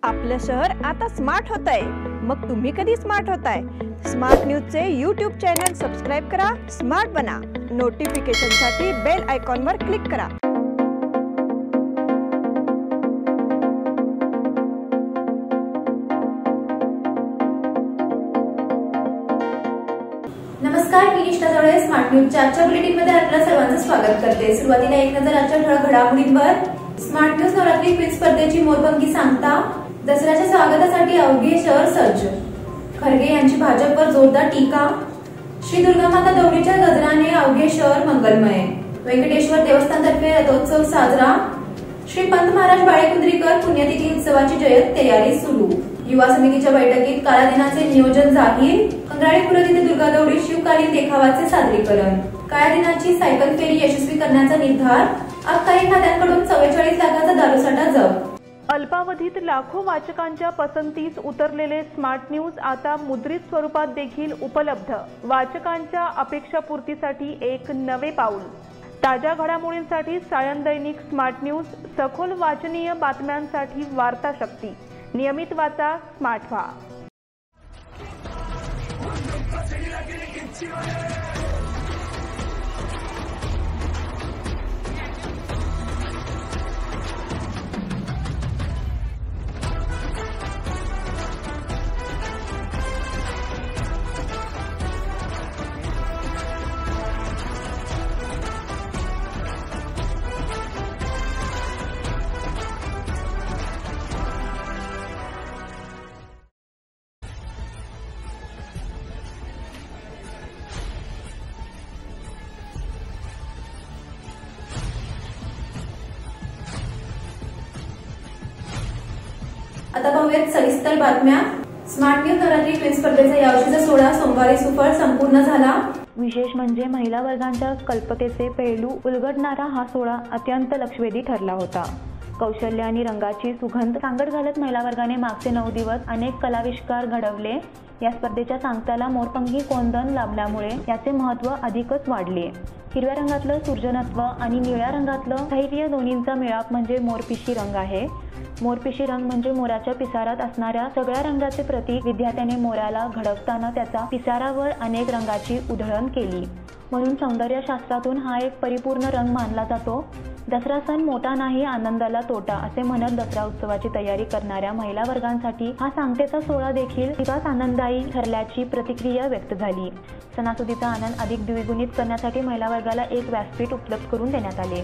आपलं शहर आता स्मार्ट होत आहे। मग तुम्ही कधी स्मार्ट होताय? स्मार्ट न्यूजचे यूट्यूब चॅनल सबस्क्राइब करा, स्मार्ट बना। नोटिफिकेशनसाठी बेल आयकॉनवर क्लिक करा। नमस्कार, मी निष्ठा जवळे स्मार्ट न्यूजच्या आजच्या बुलेटिनमध्ये आपल्या सर्वांचं स्वागत करते। सुरुवातीला एक नजर आजच्या ठळक घडामोडींवर। स्मार्ट न्यूज नवरात्री क्विज स्पर्धेची मोरपंखी सांगता, दसऱ्याच्या स्वागतासाठी अवघे शहर सज्ज। खरगे यांची भाजपवर जोरदार टीका। श्री दुर्गामाता दौडीच्या गजराने अवघे शहर मंगलमय। व्यंकटेश्वर देवस्थानतर्फे रथोत्सव साजरा। श्री पंत महाराज बाळेकुंद्रीकर पुण्यतिथी उत्सवाची जय्यत तयारी सुरू। युवा समितीच्या बैठकीत काळ्या दिनाचे नियोजन जाहीर। कंगराळे खुर्द येथे दुर्गा दौडी शिवकालीन देखावाचे सादरीकरण। काळ्या दिनाची सायकल फेरी यशस्वी करण्याचा निर्धार। अबकारी खात्यांकडून 44 लाखाचा दारूसाठा जप्त। अल्पावधीत लाखो वाचकांच्या पसंतीस उतरलेले स्मार्ट न्यूज आता मुद्रित स्वरूपात देखील उपलब्ध। वाचकांच्या अपेक्षापूर्तीसाठी एक नवे पाऊल। ताज्या घडामोडींसाठी सायन दैनिक स्मार्ट न्यूज, सखोल वाचनीय बातम्यांसाठी वार्ता शक्ती। नियमित वाचा, स्मार्ट व्हा। आता पाहूयात सविस्तर बातम्या। स्मार्ट न्यूज नवरात्री क्विज स्पर्धेचा यावर्षीचा सोहळा सोमवारी सुफळ संपूर्ण झाला। विशेष म्हणजे महिला वर्गांच्या कल्पकतेचे पैलू उलगडणारा हा सोहळा अत्यंत लक्षवेधी ठरला होता। कौशल्य आणि रंगाची सुगंध सांगड घालत महिला वर्गाने मागचे 9 दिवस अनेक कलाविष्कार घडवले। या स्पर्धेच्या सांगताला मोरपंखी कोंदण लाभल्यामुळे याचे महत्त्व अधिकच वाढले। हिरव्या रंगातलं सूर्यनत्व आणि निळ्या रंगातलं स्थैर्य दोन्हींचा मेळाप म्हणजे मोरपिशी रंग आहे। मोरपिशी रंग म्हणजे मोराच्या पिसारात असणाऱ्या सगळ्या रंगाचे प्रतीक। विद्यार्थ्याने मोराला घडवताना त्याचा पिसारावर अनेक रंगाची उधळण केली, म्हणून सौंदर्यशास्त्रातून हा एक परिपूर्ण रंग मानला जातो। दसरा सण मोठा नाही, आनंदाला तोटा असे म्हणत दसरा उत्सवाची तयारी करणाऱ्या महिला वर्गांसाठी हा सांगतेचा सोहळा देखील तितकाच आनंददायी ठरल्याची प्रतिक्रिया व्यक्त झाली। सणासुदीचा आनंद अधिक द्विगुणित करण्यासाठी महिला वर्गाला एक व्यासपीठ उपलब्ध करून देण्यात आले।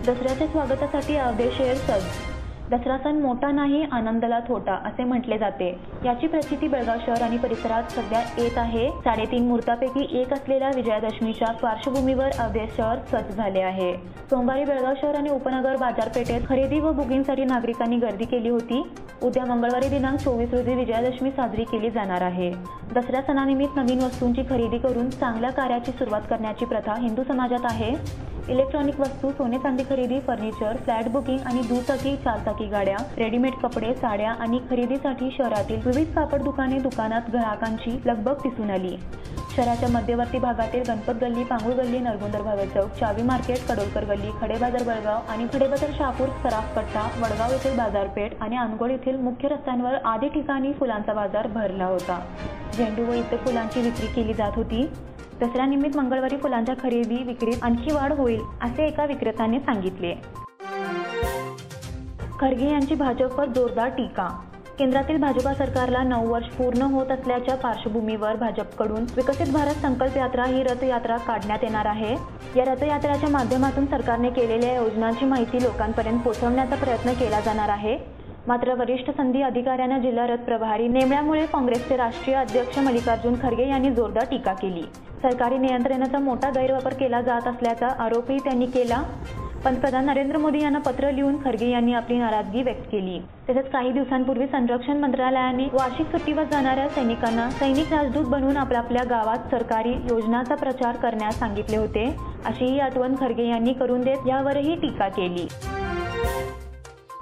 दसऱ्याच्या स्वागतासाठी अवघे शहर सज्ज। दसरा सण मोठा नाही, आनंदाला तोटा असे म्हटले जाते। याची प्रचिती बेळगाव शहर आणि परिसरात सध्या येत आहे। 3.5 मुहूर्तापैकी एक असलेल्या विजयादशमीच्या पार्श्वभूमीवर अवघे शहर सज्ज झाले आहे। सोमवारी बेळगाव शहर आणि उपनगर बाजारपेठेत खरेदी व बुकिंगसाठी नागरिकांनी गर्दी केली होती। उद्या मंगळवारी दिनांक 24 रोजी विजयादशमी साजरी केली जाणार आहे। दसऱ्या सणानिमित्त नवीन वस्तूंची खरेदी करून चांगल्या कार्याची सुरुवात करण्याची प्रथा हिंदू समाजात आहे। इलेक्ट्रॉनिक वस्तू, सोने चांदी खरेदी, फर्निचर, फ्लॅट बुकिंग आणि दुचाकी चारचाकी गाड्या, रेडीमेड कपडे, साड्या आणि खरेदीसाठी शहरातील विविध कापड दुकानात ग्राहकांची लगबग दिसून आली। शहराच्या मध्यवर्ती भागातील गणपत गल्ली, पांगुळ गल्ली, नरगुंदर भावे चौक, चावी मार्केट, कडोलकर गल्ली, खडेबाजार बेळगाव आणि खडेबाजार शहापूर, सराफ कट्टा, वडगाव येथील बाजारपेठ आणि अनगोळ येथील मुख्य रस्त्यांवर आदी ठिकाणी फुलांचा बाजार भरला होता। झेंडू व इतर फुलांची विक्री केली जात होती। दसऱ्यानिमित्त मंगळवारी फुलांच्या खरेदी विक्रीत आणखी वाढ होईल असे एका विक्रेत्याने सांगितले। खरगे यांची भाजपवर जोरदार टीका। केंद्रातील भाजपा सरकारला 9 वर्ष पूर्ण होत असल्याच्या पार्श्वभूमीवर भाजपकडून विकसित भारत संकल्प यात्रा ही रथयात्रा काढण्यात येणार आहे। या रथयात्रेच्या माध्यमातून सरकारने केलेल्या योजनांची माहिती लोकांपर्यंत पोहोचवण्याचा प्रयत्न केला जाणार आहे। मात्र वरिष्ठ संधी अधिकाऱ्यांना जिल्हा रथ प्रभारी नेमल्यामुळे काँग्रेसचे राष्ट्रीय अध्यक्ष मल्लिकार्जुन खरगे यांनी जोरदार टीका केली। सरकारी नियंत्रणाचा मोठा गैरवापर केला जात असल्याचा आरोपही त्यांनी केला। पंतप्रधान नरेंद्र मोदी यांना पत्र लिहून खरगे यांनी आपली नाराजगी व्यक्त केली। तसेच काही दिवसांपूर्वी संरक्षण मंत्रालयाने वार्षिक सुट्टीवर जाणाऱ्या सैनिकांना सैनिक राजदूत बनवून आपल्या गावात सरकारी योजनांचा प्रचार करण्यास सांगितले होते, अशीही आठवण खरगे यांनी करून देत यावरही टीका केली।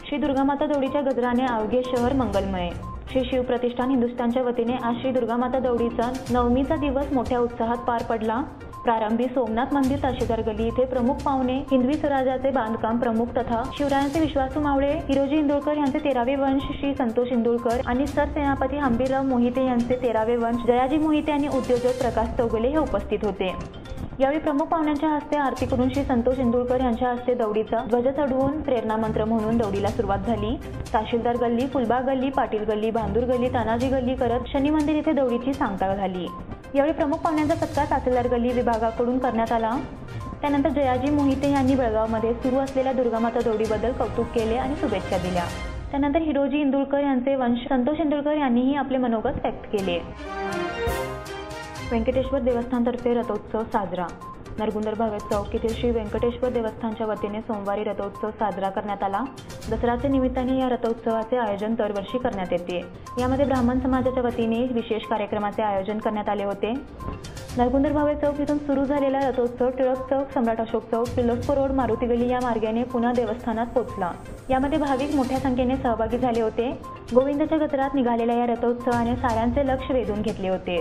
श्री दुर्गामाता दौडीच्या गजराने अवघे शहर मंगलमय। श्री शिव प्रतिष्ठान हिंदुस्थानच्या वतीने आज श्री दुर्गामाता दौडीचा 9मीचा दिवस मोठ्या उत्साहात पार पडला। प्रारंभी सोमनाथ मंदिर तहसीलदार गल्ली इथे प्रमुख पाहुणे हिंदवी स्वराज्याचे बांधकाम प्रमुख तथा शिवरायांचे विश्वासू मावळे हिरोजी इंदुरकर यांचे 13वे वंश श्री संतोष इंदुरकर आणि सरसेनापती हंबीरराव मोहिते यांचे 13वे वंश जयाजी मोहिते आणि उद्योजक प्रकाश चौगुले हे उपस्थित होते। यावेळी प्रमुख पाहुण्यांच्या हस्ते आरती करून श्री संतोष इंदुरकर यांच्या हस्ते दौडीचा ध्वज चढवून प्रेरणा मंत्र म्हणून दौडीला सुरुवात झाली। तहसीलदार गल्ली, फुलबाग गल्ली, पाटील गल्ली, भांदूर गल्ली, तानाजी गल्ली करत शनी मंदिर येथे दौडीची सांगता झाली। यावेळी प्रमुख पाहुण्यांचा सत्कार तहसीलदार गल्ली विभागाकडून करण्यात आला। त्यानंतर जयाजी मोहिते यांनी बेळगावमध्ये सुरू असलेल्या दुर्गामाता दौडीबद्दल कौतुक केले आणि शुभेच्छा दिल्या। त्यानंतर हिरोजी इंदुरकर यांचे वंश संतोष इंदुरकर यांनीही आपले मनोगत व्यक्त केले। व्यंकटेश्वर देवस्थानतर्फे रथोत्सव साजरा। नरगुंदर भागात चौक येथील श्री व्यंकटेश्वर देवस्थानच्या वतीने सोमवारी रथोत्सव साजरा करण्यात आला। दसऱ्याच्या निमित्ताने या रथोत्सवाचे आयोजन दरवर्षी करण्यात येते। यामध्ये ब्राह्मण समाजाच्या वतीने विशेष कार्यक्रमाचे आयोजन करण्यात आले होते। नरगुंदर भावे चौक येथून सुरू झालेला रथोत्सव टिळक चौक, सम्राट अशोक चौक, फिलोसफर रोड, मारुती गल्ली या मार्गाने पुन्हा देवस्थानात पोहोचला। यामध्ये भाविक मोठ्या संख्येने सहभागी झाले होते। गोविंदाच्या गजरात निघालेल्या या रथोत्सवाने साऱ्यांचे लक्ष वेधून घेतले होते।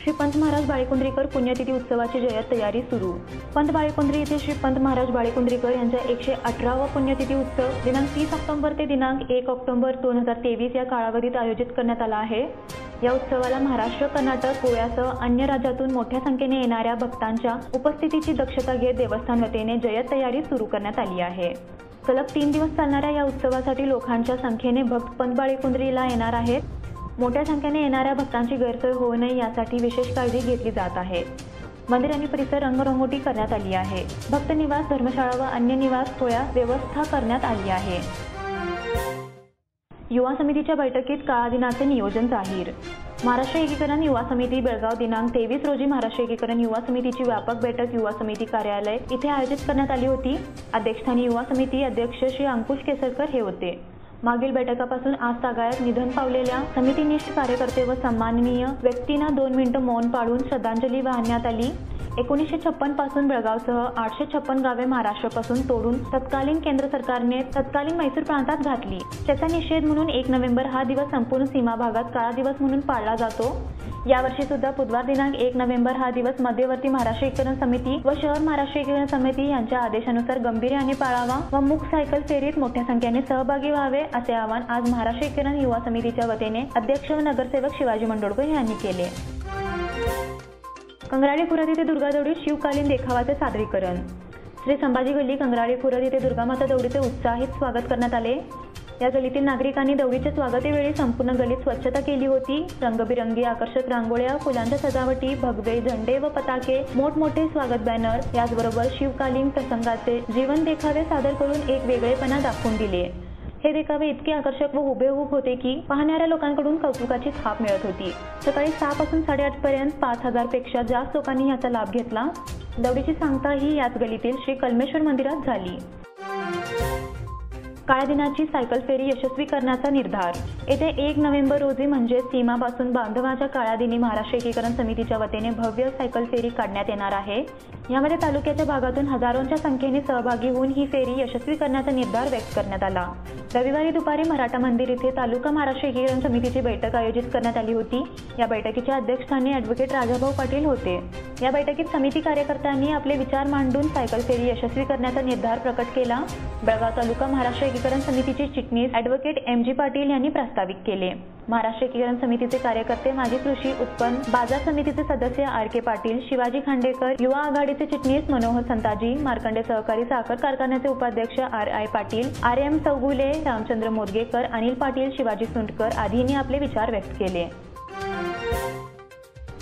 श्री पंत महाराज बाळेकुंद्रीकर पुण्यतिथी उत्सवाची जय्यत तयारी सुरू। पंत बाळेकुंद्री येथे श्री पंत महाराज बाळेकुंद्रीकर यांचा 118वा पुण्यतिथी उत्सव दिनांक 30 ऑक्टोबर ते दिनांक 1 ऑक्टोबर 2023 या कालावधीत आयोजित करण्यात आला आहे। या उत्सवाला महाराष्ट्र, कर्नाटक, गोव्यासह अन्य राज्यातून मोठ्या संख्येने येणाऱ्या भक्तांच्या उपस्थितीची दक्षता घेत देवस्थान वतीने जय्यत तयारी सुरू करण्यात आली आहे। सलग 3 दिवस चालणाऱ्या या उत्सवासाठी लोकांच्या संख्येने भक्त पंत बाळेकुंद्रीला येणार आहेत। मोठ्या संख्येने येणाऱ्या भक्तांची गैरसोय होऊ नये यासाठी विशेष काळजी घेतली जात आहे। मंदिर आणि परिसर रंगरंगोटी करण्यात आली आहे। भक्त निवास, धर्मशाळा व अन्य निवास सोया व्यवस्था करण्यात आली आहे। युवा समितीच्या बैठकीत काळा दिनाचे नियोजन जाहीर। महाराष्ट्र एकीकरण युवा समिती बेळगाव दिनांक 23 रोजी महाराष्ट्र एकीकरण युवा समितीची व्यापक बैठक युवा समिती कार्यालय इथे आयोजित करण्यात आली होती। अध्यक्षस्थानी युवा समिती अध्यक्ष श्री अंकुश केसरकर हे होते। मागील बैठकापासून आज तागायत निधन पावलेल्या समितीनिष्ठ कार्यकर्ते व सन्माननीय व्यक्तींना 2 मिनिटं मौन पाळून श्रद्धांजली वाहण्यात आली। 1956 पासून बेळगावसह 856 गावे महाराष्ट्रापासून तोडून तत्कालीन केंद्र सरकारने तत्कालीन मैसूर प्रांतात घातली। त्याचा निषेध म्हणून 1 नोव्हेंबर हा दिवस संपूर्ण सीमा भागात काळा दिवस म्हणून पाळला जातो। यावर्षी सुद्धा बुधवार दिनांक 1 नोव्हेंबर हा दिवस मध्यवर्ती महाराष्ट्र एकीकरण समिती व शहर महाराष्ट्र एकीकरण समिती यांच्या आदेशानुसार गंभीर्याने पाळावा व मूक सायकल फेरीत मोठ्या संख्येने सहभागी व्हावे असे आवाहन आज महाराष्ट्र एकीकरण युवा समितीच्या वतीने अध्यक्ष व नगरसेवक शिवाजी मंडोळकर यांनी केले। कंगराळी खुर्द येथे दुर्गा दौडीत शिवकालीन देखावाचे सादरीकरण। श्री संभाजी गल्ली कंगराळी खुर्द येथे दुर्गामाता दौडीचे उत्साहित स्वागत करण्यात आले। या गल्लीतील नागरिकांनी दौडीच्या स्वागतावेळी संपूर्ण गल्लीत स्वच्छता केली होती। रंगबिरंगी आकर्षक रांगोळ्या, फुलांच्या सजावटी, भगवे झेंडे व पताके, मोठमोठे स्वागत बॅनर याचबरोबर शिवकालीन प्रसंगाचे जीवन देखावे सादर करून एक वेगळेपणा दाखवून दिले। हे देखावे इतके आकर्षक व हुबेहूब होते की पाहणाऱ्या लोकांकडून कौतुकाची थाप मिळत होती। सकाळी 6 पासून 8:30 पर्यंत 5000 पेक्षा जास्त लोकांनी याचा लाभ घेतला। दौडीची सांगता ही याच गल्लीतील श्री कलमेश्वर मंदिरात झाली। काळ्या दिनाची सायकल फेरी यशस्वी करण्याचा निर्धार। येथे 1 नोव्हेंबर रोजी म्हणजे सीमापासून बांधवाच्या काळ्या दिनी महाराष्ट्र एकीकरण समितीच्या वतीने भव्य सायकल फेरी काढण्यात येणार आहे। यामध्ये तालुक्याच्या भागातून हजारोंच्या संख्येने सहभागी होऊन ही फेरी यशस्वी करण्याचा निर्धार व्यक्त करण्यात आला। रविवारी दुपारी मराठा मंदिर येथे तालुका महाराष्ट्र एकीकरण समितीची बैठक आयोजित करण्यात आली होती। या बैठकीच्या अध्यक्षस्थानी ॲडव्होकेट राजाभाऊ पाटील होते। या बैठकीत समिती कार्यकर्त्यांनी आपले विचार मांडून सायकल फेरी यशस्वी करण्याचा निर्धार प्रकट केला। बेळगाव तालुका महाराष्ट्र एकीकरण समितीचे चिटणीस ॲडव्होकेट MG पाटील यांनी प्रास्ताविक केले। महाराष्ट्र एकीकरण समितीचे कार्यकर्ते माजी कृषी उत्पन्न बाजार समितीचे सदस्य RK पाटील, शिवाजी खांडेकर, युवा आघाडीचे चिटणीस मनोहर संताजी, मार्कंडे सहकारी साखर कारखान्याचे उपाध्यक्ष RI पाटील, RM चौगुले, रामचंद्र मोदगेकर, अनिल पाटील, शिवाजी सुंटकर आदींनी आपले विचार व्यक्त केले।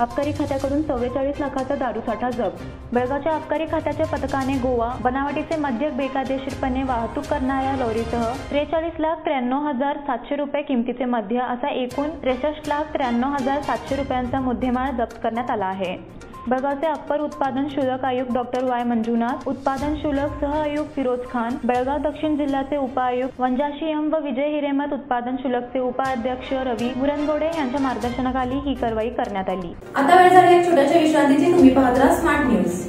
आबकारी खात्याकडून 44 लाखाचा दारूसाठा जप्त। बेळगावच्या आबकारी खात्याच्या पथकाने गोवा बनावटीचे मद्य बेकायदेशीरपणे वाहतूक करणाऱ्या लॉरीसह 43,93,700 रुपये किमतीचे मद्य असा एकूण 63,93,700 रुपयांचा मुद्देमाल जप्त करण्यात आला आहे। बेळगावचे अप्पर उत्पादन शुल्क आयुक्त डॉक्टर Y मंजुनाथ, उत्पादन शुल्क सह आयुक्त फिरोज खान, बेळगाव दक्षिण जिल्ह्याचे उपायुक्त वंजाशी M व विजय हिरेमठ, उत्पादन शुल्कचे उपाध्यक्ष रवी मुरनगोडे यांच्या मार्गदर्शनाखाली ही कारवाई करण्यात आली। आता वेळ झाली एक छोट्याशा विश्रांतीची। तुम्ही पाहत राहा स्मार्ट न्यूज।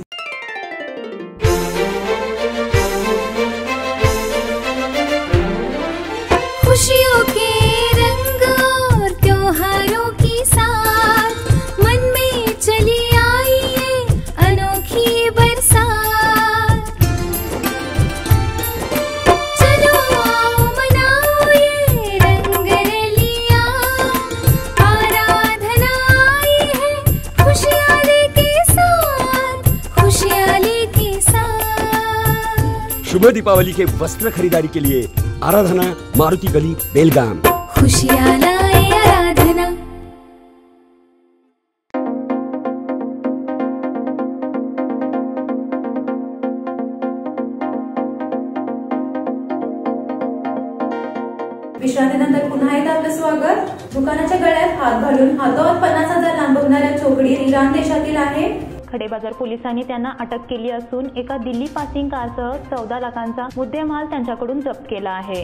खुशियों के रंग और त्योहारों की साथ मन में चली आई भव्य दीपावली के वस्त्र खरीदारी के लिए आराधना मारुति गली बेलगाम। खुशियाँ लाए आराधना। विश्रांतीनंतर पुन्हा एकदा आपलं स्वागत। दुकानाच्या गळ्यात हात घालून हातावर 50,000 लांबवणाऱ्या चोकडी इराण देशातील आहे। खडेबाजार पोलिसांनी त्यांना अटक केली असून एका दिल्ली पासिंग कारसह 14 लाखांचा मुद्देमाल त्यांच्याकडून जप्त केला आहे।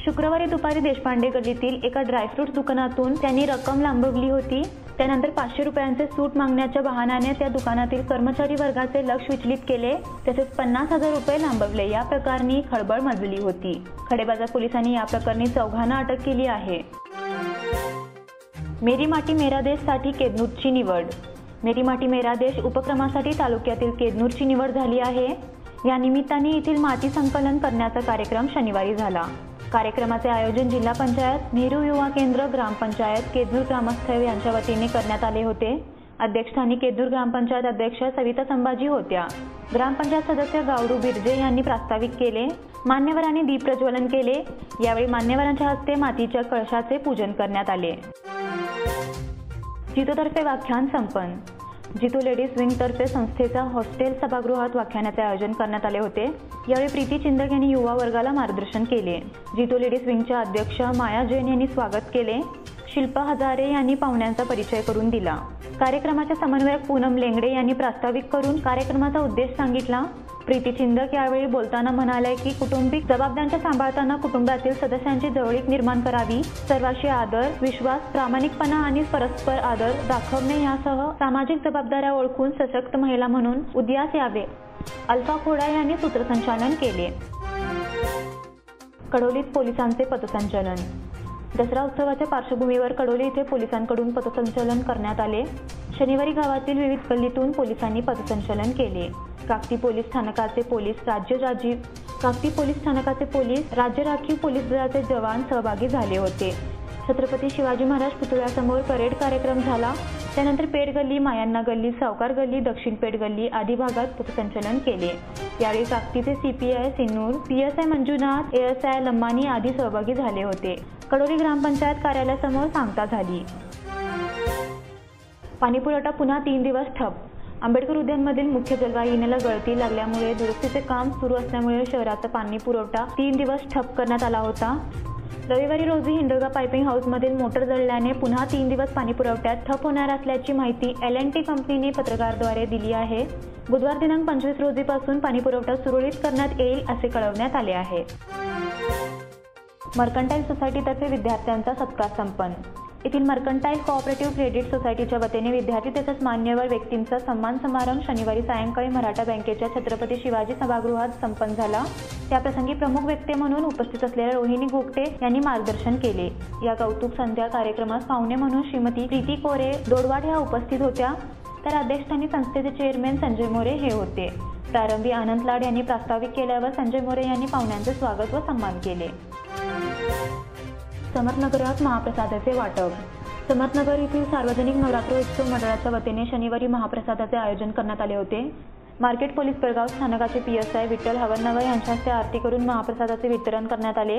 शुक्रवारी दुपारी देशपांडे गल्लीतील एका ड्रायफ्रूट दुकानातून त्यांनी रक्कम लांबवली होती। त्यानंतर 500 रुपयांचे सूट मागण्याच्या बहाण्याने त्या दुकानातील कर्मचारी वर्गाचे लक्ष विचलित केले, तसेच 50,000 रुपये लांबवले। या प्रकरणी खळबळ माजली होती। खडेबाजार पोलिसांनी या प्रकरणी 4 अटक केली आहे। मेरी माटी मेरा देश साठी केदनूरची निवड। मेरी माटी मेरा देश उपक्रमासाठी तालुक्यातील केदनूरची निवड झाली आहे। या निमित्ताने येथील माती संकलन करण्याचा कार्यक्रम शनिवारी झाला। कार्यक्रमाचे आयोजन जिल्हा पंचायत, नेहरू युवा केंद्र, ग्रामपंचायत केदनूर ग्रामस्थ यांच्या वतीने करण्यात आले होते। अध्यक्षस्थानी केदनूर ग्रामपंचायत अध्यक्ष सविता संभाजी होत्या। ग्रामपंचायत सदस्य गावडू बिर्जे यांनी प्रास्ताविक केले। मान्यवरांनी दीप प्रज्वलन केले। यावेळी मान्यवरांच्या हस्ते मातीच्या कळशाचे पूजन करण्यात आले। जितोतर्फे व्याख्यान संपन्न। जितो लेडीज विंग तर्फे संस्थेच्या हॉस्टेल सभागृहात व्याख्यानाचे आयोजन करण्यात आले होते। यावेळी प्रीती चिंदक यांनी युवा वर्गाला मार्गदर्शन केले। जितो लेडीज विंगच्या अध्यक्ष माया जैन यांनी स्वागत केले। शिल्पा हजारे यांनी पाहुण्यांचा परिचय करून दिला। कार्यक्रमाचे समन्वयक पूनम लेंगडे यांनी प्रास्ताविक करून कार्यक्रमाचा उद्देश सांगितला। प्रीती चिंदक यावेळी बोलताना म्हणाले की कौटुंबिक जबाबदाऱ्या सांभाळताना कुटुंबातील सदस्यांची जवळीक निर्माण करावी, सर्वांशी आदर, विश्वास, प्रामाणिकपणा आणि परस्पर आदर दाखवणे यासह सामाजिक जबाबदाऱ्या ओळखून सशक्त महिला म्हणून उदयास यावे। अल्फा खोडा यांनी सूत्रसंचालन केले। कडोलीत पोलिसांचे पथसंचलन। दसरा उत्सवाच्या पार्श्वभूमीवर कडोली येथे पोलिसांकडून पथसंचलन करण्यात आले। शनिवारी गावातील विविध गल्लीतून पोलिसांनी पथसंचलन केले। काकती पोलीस स्थानकाचे पोलीस, राज्य राखीव पोलीस दलाचे जवान सहभागी झाले होते। छत्रपती शिवाजी महाराज पुतळ्यासमोर परेड कार्यक्रम झाला। त्यानंतर पेठ गल्ली, मायांना गल्ली, सावकार गल्ली, दक्षिण पेठ गल्ली आदी भागात पथसंचलन केले। यावेळी काकतीचे CPI Sinnur, PSI Manjunath, ASI Lammani आदी सहभागी झाले होते। कडोली ग्रामपंचायत कार्यालयासमोर सांगता झाली। पाणीपुरवठा पुन्हा 3 दिवस ठप। आंबेडकर उद्यानमधील मुख्य जलवाहिनीला गळती लागल्यामुळे दुरुस्तीचे काम सुरू असल्यामुळे शहराचा पाणी पुरवठा 3 दिवस ठप करण्यात आला होता। रविवारी रोजी हिंडोगा पाइपिंग हाऊसमधील मोटर जळल्याने पुन्हा 3 दिवस पाणी पुरवठ्यात ठप होणार असल्याची माहिती L&T कंपनीने पत्रकाराद्वारे दिली आहे। बुधवार दिनांक 25 रोजीपासून पाणी पुरवठा सुरळीत करण्यात येईल असे कळवण्यात आले आहे। मर्कंटाईल सोसायटीतर्फे विद्यार्थ्यांचा सत्कार संपन्न। येथील मर्कंटाईल कोऑपरेटिव्ह क्रेडिट सोसायटीच्या वतीने विद्यार्थी तसेच मान्यवर व्यक्तींचा सन्मान समारंभ शनिवारी सायंकाळी मराठा बँकेच्या छत्रपती शिवाजी सभागृहात संपन्न झाला। त्याप्रसंगी प्रमुख व्यक्ती म्हणून उपस्थित असलेल्या रोहिणी घोगटे यांनी मार्गदर्शन केले। या कौतुक संध्या कार्यक्रमास पाहुणे म्हणून श्रीमती प्रीती कोरे दोडवाड ह्या उपस्थित होत्या, तर अध्यक्षस्थानी संस्थेचे चेअरमॅन संजय मोरे हे होते। प्रारंभी आनंद लाड यांनी प्रास्ताविक केल्यावर संजय मोरे यांनी पाहुण्यांचे स्वागत व सन्मान केले। समर्थनगरात महाप्रसादाचे वाटप। समर्थनगर येथील सार्वजनिक नवरात्रोत्सव मंडळाच्या वतीने शनिवारी महाप्रसादाचे आयोजन करण्यात आले होते। मार्केट पोलीस बेळगाव स्थानकाचे पीएसआय विठ्ठल हवननगर यांच्या हस्ते आरती करून महाप्रसादाचे वितरण करण्यात आले।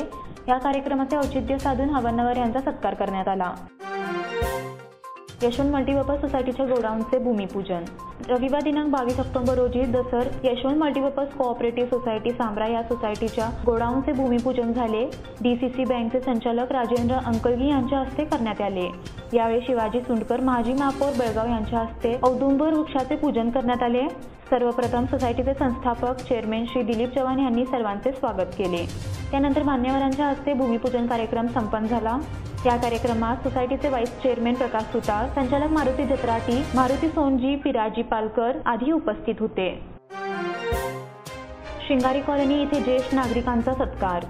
या कार्यक्रमाचे औचित्य साधून हवननगर यांचा सत्कार करण्यात आला। यशवंत मल्टीपर्पज सोसायटीच्या गोडाऊनचे भूमिपूजन। रविवार दिनांक 22 ऑक्टोबर रोजी दसर Yashwant multipurpose cooperative society Sambra या सोसायटीच्या गोडाऊनचे भूमिपूजन झाले। डीसीसी बँकचे संचालक राजेंद्र अंकलगी यांच्या हस्ते करण्यात आले। यावेळी शिवाजी सुंडकर, माजी महापौर बेळगाव यांच्या हस्ते औदुंबर वृक्षाचे पूजन करण्यात आले। सर्वप्रथम सोसायटीचे संस्थापक चेअरमॅन श्री दिलीप चव्हाण यांनी सर्वांचे स्वागत केले। त्यानंतर मान्यवरांच्या हस्ते भूमिपूजन कार्यक्रम संपन्न झाला। या कार्यक्रमात सोसायटीचे व्हाईस चेअरमॅन प्रकाश सुतार, संचालक मारुती जत्राटी, मारुती सोनजी, पिराजी पालकर आदी उपस्थित होते। श्रृंगारी कॉलनी येथे ज्येष्ठ नागरिकांचा सत्कार।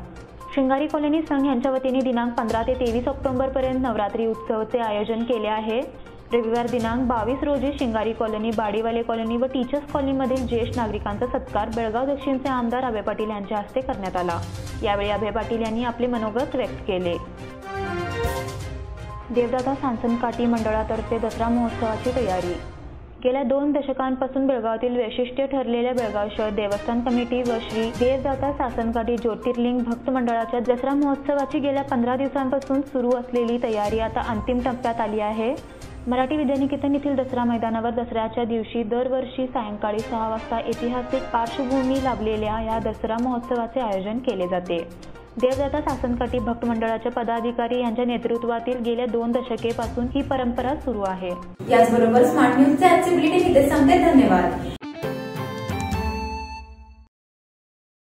श्रृंगारी कॉलनी संघ यांच्या वतीने दिनांक 15 ते 23 ऑक्टोबरपर्यंत नवरात्री उत्सवाचे आयोजन केले आहे। रविवार दिनांक 22 रोजी श्रृंगारी कॉलनी, बाडीवाले कॉलनी व टीचर्स कॉलनीमधील ज्येष्ठ नागरिकांचा सत्कार बेळगाव दक्षिणचे आमदार अभय पाटील यांच्या हस्ते करण्यात आला। यावेळी अभय पाटील यांनी आपले मनोगत व्यक्त केले। देवदादा सांसनकाठी मंडळातर्फे दसरा महोत्सवाची तयारी। गेल्या 2 दशकांपासून बेळगावातील वैशिष्ट्य ठरलेल्या बेळगाव शहर देवस्थान कमिटी व श्री देवदाता सासनकाठी ज्योतिर्लिंग भक्त मंडळाच्या दसरा महोत्सवाची गेल्या 15 दिवसांपासून सुरू असलेली तयारी आता अंतिम टप्प्यात आली आहे. मराठी विद्यानिकेतन येथील दसरा मैदानावर दसऱ्याच्या दिवशी दरवर्षी सायंकाळी 6 वाजता ऐतिहासिक पार्श्वभूमी लाभलेल्या या दसरा महोत्सवाचे आयोजन केले जाते. देवदाता सासनकाठी भक्त मंडळाच्या पदाधिकारी यांच्या नेतृत्वातील गेल्या 2 दशकेपासून ही परंपरा सुरू आहे. याचबरोबर स्मार्ट न्यूजचे आजचे बुलेटिन इथे संपते. धन्यवाद.